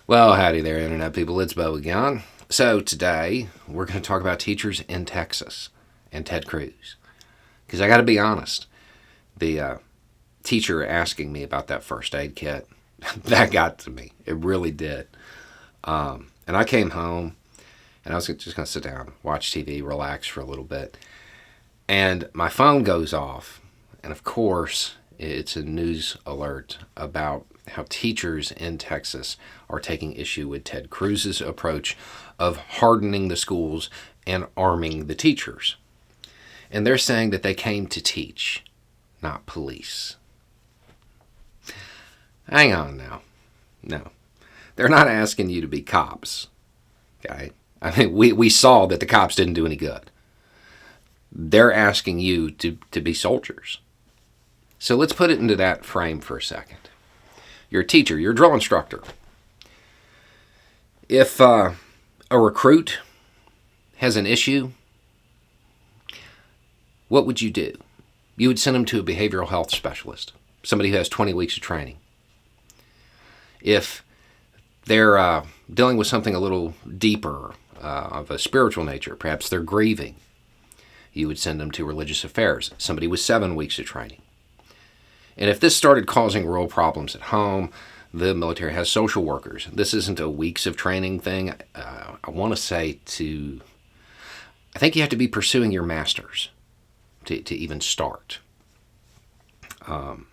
Well, howdy there, Internet people. It's Bo again. So, today we're going to talk about teachers in Texas and Ted Cruz. Because I got to be honest, the teacher asking me about that first aid kit, that got to me. It really did. And I came home and I was just going to sit down, watch TV, relax for a little bit. And my phone goes off. And of course, it's a news alert about how teachers in Texas are taking issue with Ted Cruz's approach of hardening the schools and arming the teachers. And they're saying that they came to teach, not police. Hang on now. No. They're not asking you to be cops. Okay? I mean, we saw that the cops didn't do any good. They're asking you to be soldiers. So let's put it into that frame for a second. You're a teacher, you're a drill instructor. If a recruit has an issue, what would you do? You would send them to a behavioral health specialist, somebody who has 20 weeks of training. If they're dealing with something a little deeper, of a spiritual nature, perhaps they're grieving, you would send them to religious affairs, somebody with 7 weeks of training. And if this started causing real problems at home, the military has social workers. This isn't a weeks of training thing. I want to say I think you have to be pursuing your master's to even start. And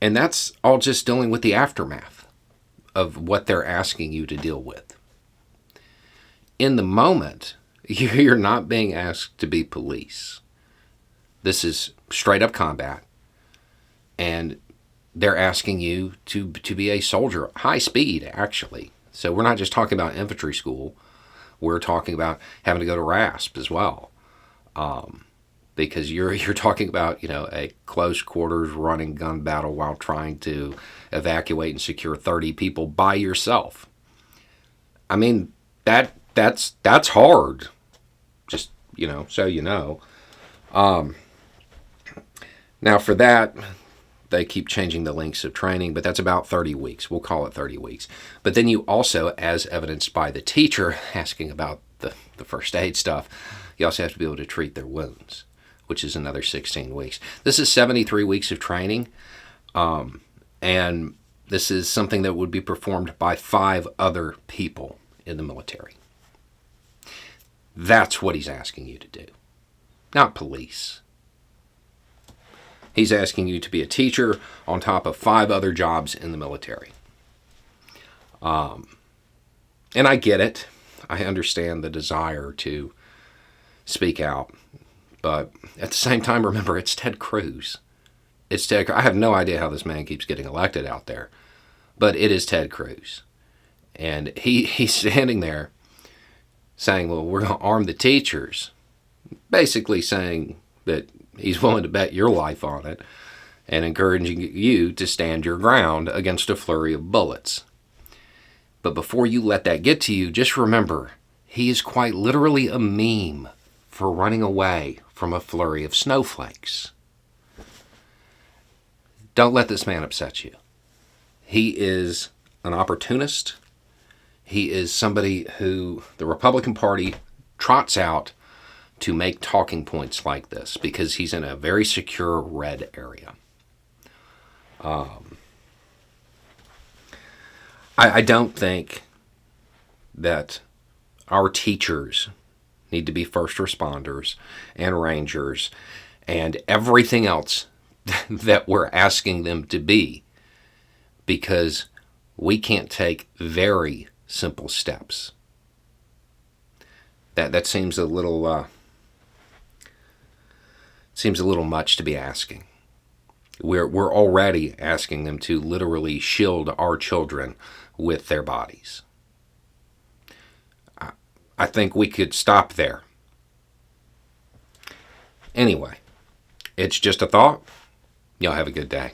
that's all just dealing with the aftermath of what they're asking you to deal with. In the moment, you're not being asked to be police. This is straight up combat. And they're asking you to be a soldier, high speed, actually. So we're not just talking about infantry school. We're talking about having to go to RASP as well. Because you're talking about, a close quarters running gun battle while trying to evacuate and secure 30 people by yourself. I mean, that's hard. Just, so you know. Now for that, they keep changing the lengths of training, but that's about 30 weeks. We'll call it 30 weeks. But then you also, as evidenced by the teacher asking about the first aid stuff, you also have to be able to treat their wounds, which is another 16 weeks. This is 73 weeks of training, and this is something that would be performed by 5 other people in the military. That's what he's asking you to do, not police. He's asking you to be a teacher on top of 5 other jobs in the military. And I get it. I understand the desire to speak out. But at the same time, remember, it's Ted Cruz. I have no idea how this man keeps getting elected out there. But it is Ted Cruz. And he's standing there saying, well, we're going to arm the teachers. Basically saying that he's willing to bet your life on it and encouraging you to stand your ground against a flurry of bullets. But before you let that get to you, just remember, he is quite literally a meme for running away from a flurry of snowflakes. Don't let this man upset you. He is an opportunist. He is somebody who the Republican Party trots out to make talking points like this because he's in a very secure red area. I don't think that our teachers need to be first responders and rangers and everything else that we're asking them to be, because we can't take very simple steps. That seems a little much to be asking. We're already asking them to literally shield our children with their bodies. I think we could stop there. Anyway, it's just a thought. Y'all have a good day.